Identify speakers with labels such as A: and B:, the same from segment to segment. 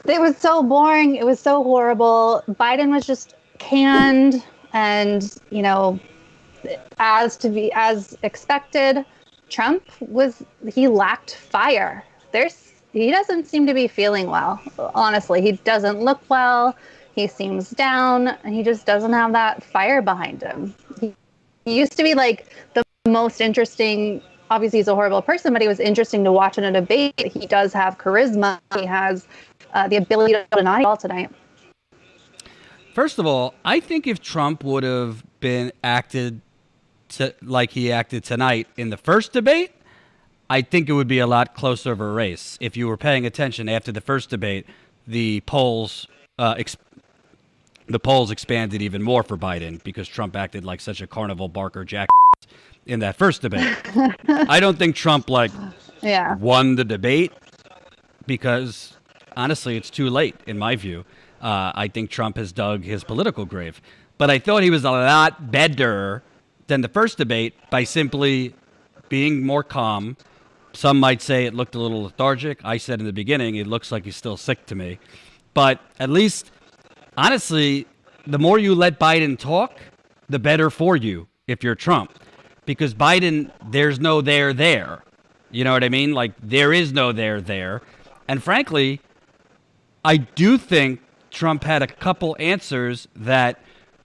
A: It was so boring. It was so horrible. Biden was just canned and, as expected, Trump he lacked fire. He doesn't seem to be feeling well. Honestly, he doesn't look well. He seems down and he just doesn't have that fire behind him. He used to be like the most interesting. Obviously, he's a horrible person, but he was interesting to watch in a debate. He does have charisma. He has the ability to deny all tonight.
B: First of all, I think if Trump would have been acted like he acted tonight in the first debate, I think it would be a lot closer of a race. If you were paying attention after the first debate, the polls expanded even more for Biden because Trump acted like such a carnival barker jack in that first debate. I don't think Trump won the debate because honestly, it's too late in my view. I think Trump has dug his political grave. But I thought he was a lot better than the first debate by simply being more calm. Some might say it looked a little lethargic. I said in the beginning, it looks like he's still sick to me. But at least, honestly, the more you let Biden talk, the better for you if you're Trump. Because Biden, there's no there. You know what I mean? Like, there is no there. And frankly, I do think Trump had a couple answers that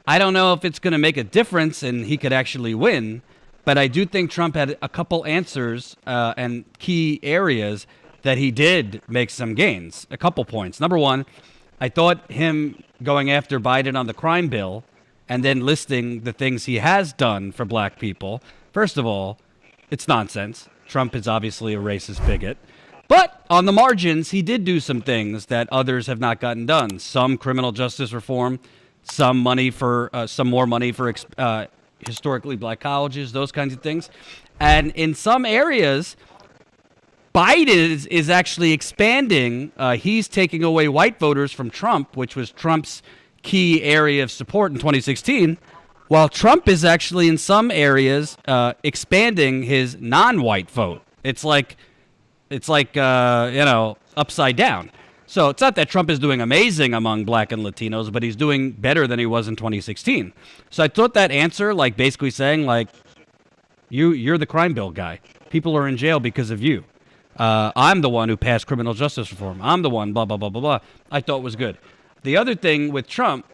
B: I don't know if it's going to make a difference and he could actually win, but I do think Trump had a couple answers and key areas that he did make some gains. A couple points. Number one, I thought him going after Biden on the crime bill and then listing the things he has done for black people. First of all, it's nonsense. Trump is obviously a racist bigot. But on the margins, he did do some things that others have not gotten done. Some criminal justice reform, some more money for historically black colleges, those kinds of things. And in some areas, Biden is actually expanding. He's taking away white voters from Trump, which was Trump's key area of support in 2016, while Trump is actually in some areas expanding his non-white vote. It's like upside down. So it's not that Trump is doing amazing among black and Latinos, but he's doing better than he was in 2016. So I thought that answer, basically saying, you're the crime bill guy. People are in jail because of you. I'm the one who passed criminal justice reform. I'm the one, blah, blah, blah, blah, blah. I thought was good. The other thing with Trump,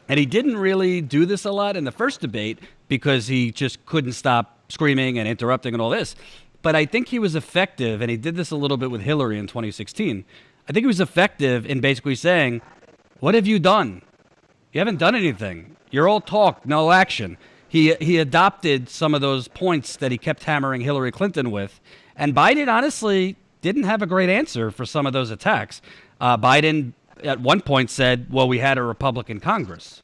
B: and he didn't really do this a lot in the first debate because he just couldn't stop screaming and interrupting and all this. But I think he was effective, and he did this a little bit with Hillary in 2016. I think he was effective in basically saying, what have you done? You haven't done anything. You're all talk, no action. He adopted some of those points that he kept hammering Hillary Clinton with. And Biden, honestly, didn't have a great answer for some of those attacks. Biden, at one point, said, well, we had a Republican Congress.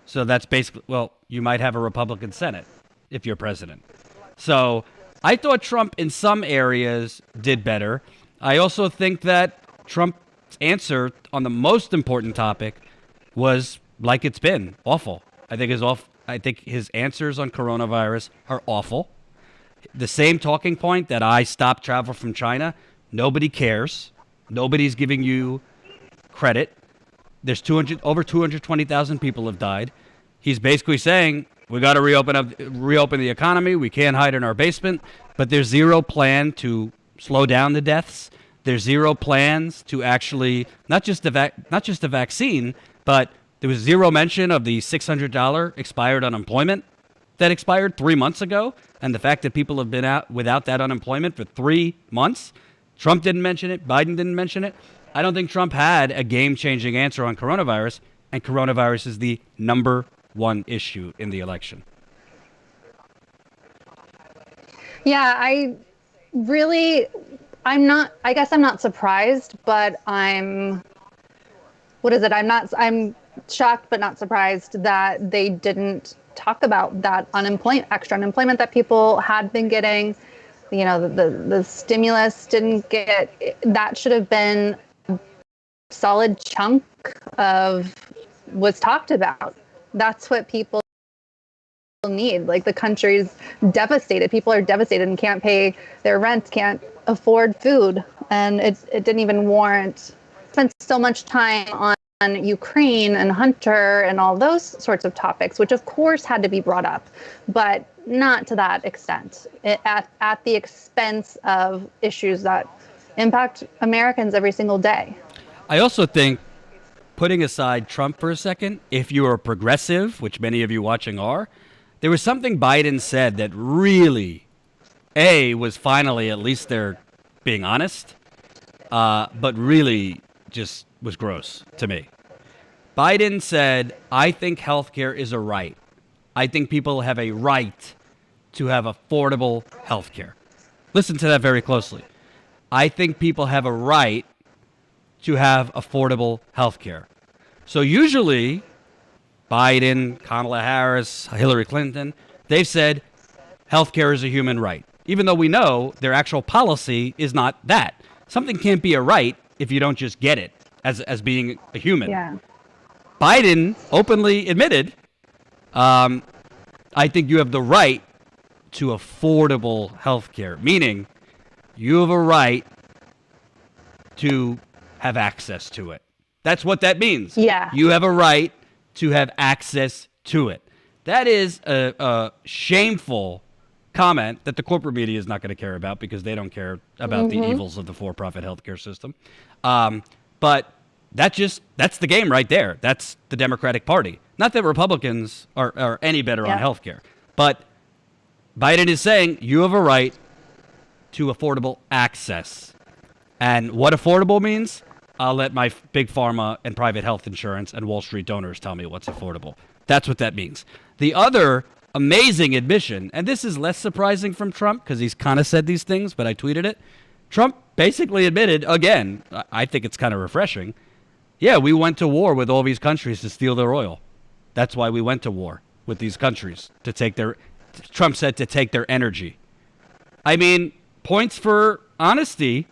B: So that's basically, well, you might have a Republican Senate if you're president. So I thought Trump in some areas did better. I also think that Trump's answer on the most important topic was like it's been awful. I think his answers on coronavirus are awful. The same talking point that I stopped travel from China. Nobody cares. Nobody's giving you credit. There's over 220,000 people have died. He's basically saying we got to reopen the economy. We can't hide in our basement. But there's zero plan to slow down the deaths. There's zero plans to actually not just the vaccine, but there was zero mention of the $600 expired unemployment that expired 3 months ago, and the fact that people have been out without that unemployment for 3 months. Trump didn't mention it. Biden didn't mention it. I don't think Trump had a game-changing answer on coronavirus, and coronavirus is the number one issue in the election.
A: Yeah, I guess I'm not surprised, but I'm shocked but not surprised that they didn't talk about that extra unemployment that people had been getting. The stimulus didn't get, that should have been a solid chunk was talked about. That's what people need. Like, the country's devastated. People are devastated and can't pay their rent, can't afford food. And it didn't even warrant spent so much time on Ukraine and Hunter and all those sorts of topics, which of course had to be brought up, but not to that extent, at the expense of issues that impact Americans every single day.
B: I also think, putting aside Trump for a second, if you are a progressive, which many of you watching are, there was something Biden said that really, was finally, at least they're being honest, but really just was gross to me. Biden said, I think healthcare is a right. I think people have a right to have affordable healthcare. Listen to that very closely. I think people have a right to have affordable healthcare. So usually, Biden, Kamala Harris, Hillary Clinton, they've said healthcare is a human right, even though we know their actual policy is not that. Something can't be a right if you don't just get it as being a human.
A: Yeah.
B: Biden openly admitted, I think you have the right to affordable health care, meaning you have a right to have access to it. That's what that means.
A: Yeah.
B: You have a right to have access to it. That is a shameful comment that the corporate media is not going to care about because they don't care about the evils of the for-profit healthcare system. But that's the game right there. That's the Democratic Party. Not that Republicans are any better on healthcare, but Biden is saying you have a right to affordable access. And what affordable means, I'll let my big pharma and private health insurance and Wall Street donors tell me what's affordable. That's what that means. The other amazing admission, and this is less surprising from Trump because he's kind of said these things, but I tweeted it. Trump basically admitted, again, I think it's kind of refreshing, yeah, we went to war with all these countries to steal their oil. That's why we went to war with these countries, to take their, Trump said, to take their energy. I mean, points for honesty,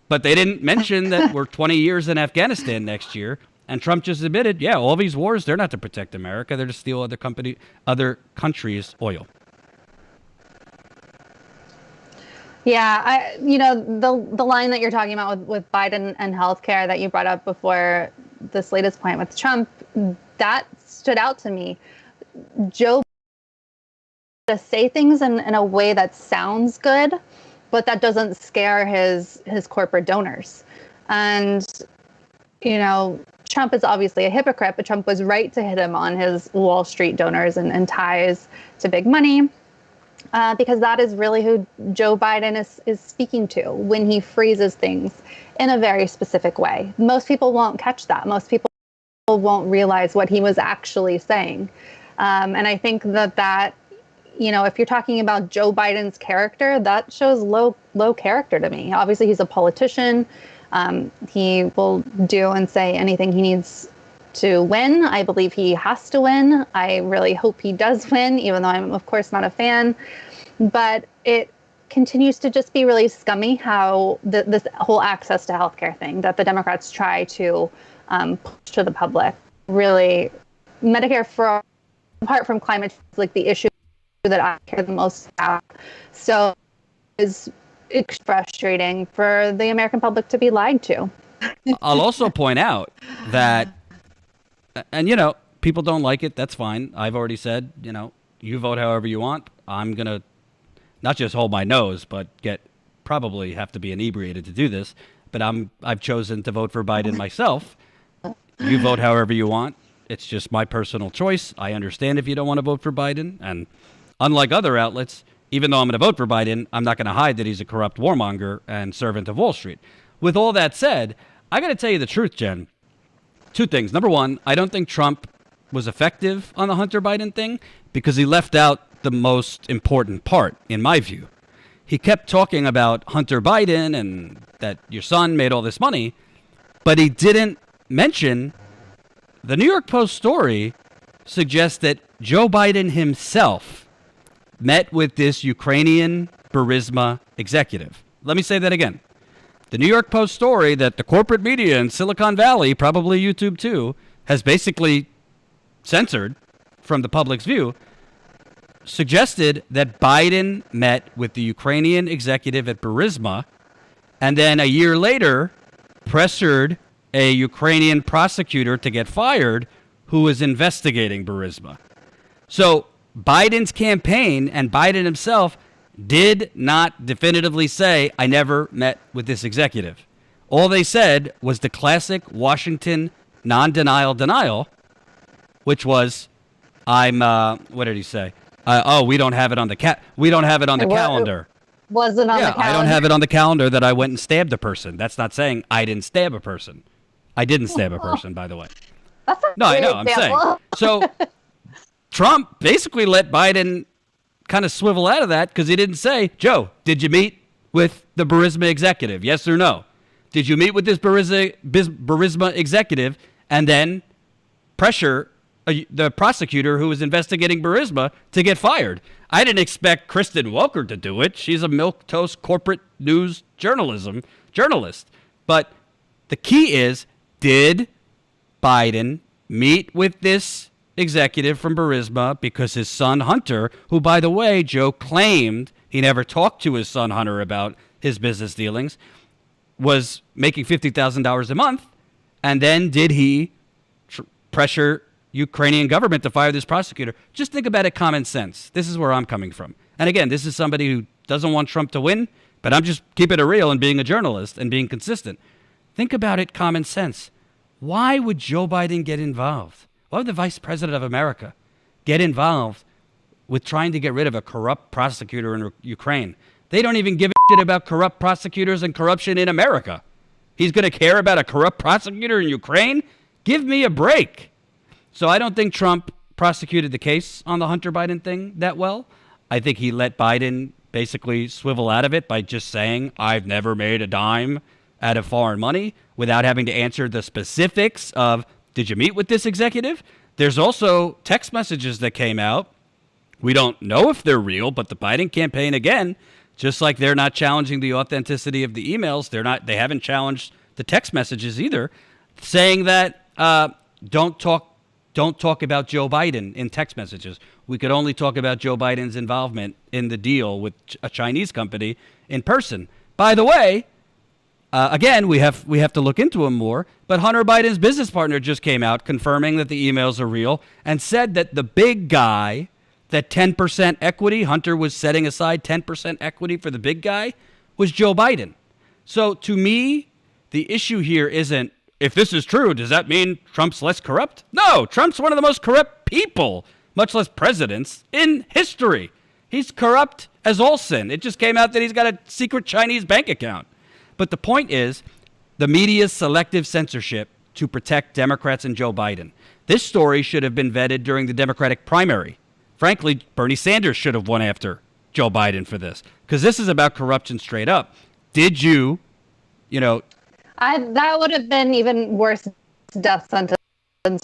B: but they didn't mention that we're 20 years in Afghanistan next year. And Trump just admitted, yeah, all these wars, they're not to protect America. They're to steal other countries' oil.
A: Yeah, the line that you're talking about with Biden and healthcare that you brought up before this latest point with Trump, that stood out to me. Joe to say things in a way that sounds good, but that doesn't scare his corporate donors. And, Trump is obviously a hypocrite, but Trump was right to hit him on his Wall Street donors and ties to big money. Because that is really who Joe Biden is speaking to when he phrases things in a very specific way. Most people won't catch that. Most people won't realize what he was actually saying. And I think that, if you're talking about Joe Biden's character, that shows low character to me. Obviously, he's a politician. He will do and say anything he needs to win. I believe he has to win. I really hope he does win, even though I'm, of course, not a fan. But it continues to just be really scummy how this whole access to healthcare thing that the Democrats try to push to the public. Really, Medicare, apart from climate, is like the issue that I care the most about. So it's frustrating for the American public to be lied to.
B: I'll also point out that, and people don't like it. That's fine. I've already said, you vote however you want. I'm going to not just hold my nose, but probably have to be inebriated to do this. But I've chosen to vote for Biden myself. You vote however you want. It's just my personal choice. I understand if you don't want to vote for Biden. And unlike other outlets, even though I'm going to vote for Biden, I'm not going to hide that he's a corrupt warmonger and servant of Wall Street. With all that said, I got to tell you the truth, Jen. Two things. Number one, I don't think Trump was effective on the Hunter Biden thing because he left out the most important part, in my view. He kept talking about Hunter Biden and that your son made all this money, but he didn't mention the New York Post story suggests that Joe Biden himself met with this Ukrainian Burisma executive. Let me say that again. The New York Post story that the corporate media in Silicon Valley, probably YouTube too, has basically censored from the public's view, suggested that Biden met with the Ukrainian executive at Burisma, and then a year later pressured a Ukrainian prosecutor to get fired who was investigating Burisma. So Biden's campaign and Biden himself did not definitively say, I never met with this executive. All they said was the classic Washington non-denial denial, which was, what did he say? We don't have it on the calendar.
A: Wasn't on the calendar.
B: I don't have it on the calendar that I went and stabbed a person. That's not saying I didn't stab a person. I didn't stab a person, by the way.
A: That's a
B: No, I know.
A: example.
B: I'm saying. So Trump basically let Biden kind of swivel out of that because he didn't say, Joe, did you meet with the Burisma executive? Yes or no? Did you meet with this Burisma executive and then pressure the prosecutor who was investigating Burisma to get fired? I didn't expect Kristen Welker to do it. She's a milquetoast corporate news journalist. But the key is, did Biden meet with this executive from Burisma because his son Hunter, who, by the way, Joe claimed he never talked to his son Hunter about his business dealings, was making $50,000 a month, and then did he pressure Ukrainian government to fire this prosecutor? Just think about it, common sense. This is where I'm coming from. And again, this is somebody who doesn't want Trump to win, but I'm just keeping it real and being a journalist and being consistent. Think about it, common sense. Why would Joe Biden get involved? Why would the vice president of America get involved with trying to get rid of a corrupt prosecutor in Ukraine? They don't even give a shit about corrupt prosecutors and corruption in America. He's going to care about a corrupt prosecutor in Ukraine? Give me a break. So I don't think Trump prosecuted the case on the Hunter Biden thing that well. I think he let Biden basically swivel out of it by just saying, I've never made a dime out of foreign money, without having to answer the specifics of, did you meet with this executive? There's also text messages that came out. We don't know if they're real, but the Biden campaign, again, just like they're not challenging the authenticity of the emails, they haven't challenged the text messages either, saying that don't talk about Joe Biden in text messages. We could only talk about Joe Biden's involvement in the deal with a Chinese company in person. By the way, again, we have to look into him more, but Hunter Biden's business partner just came out confirming that the emails are real and said that the big guy, that 10% equity, Hunter was setting aside 10% equity for the big guy, was Joe Biden. So to me, the issue here isn't, if this is true, does that mean Trump's less corrupt? No, Trump's one of the most corrupt people, much less presidents, in history. He's corrupt as all sin. It just came out that he's got a secret Chinese bank account. But the point is, the media's selective censorship to protect Democrats and Joe Biden. This story should have been vetted during the Democratic primary. Frankly, Bernie Sanders should have won after Joe Biden for this, because this is about corruption straight up. Did you
A: that would have been even worse death sentence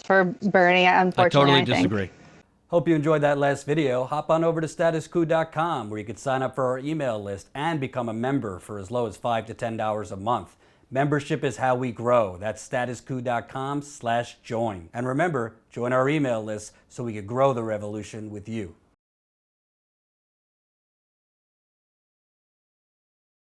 A: for Bernie, unfortunately.
B: I totally disagree. Hope you enjoyed that last video. Hop on over to statuscoup.com where you can sign up for our email list and become a member for as low as $5 to $10 a month. Membership is how we grow. That's statuscoup.com/join. And remember, join our email list so we can grow the revolution with you.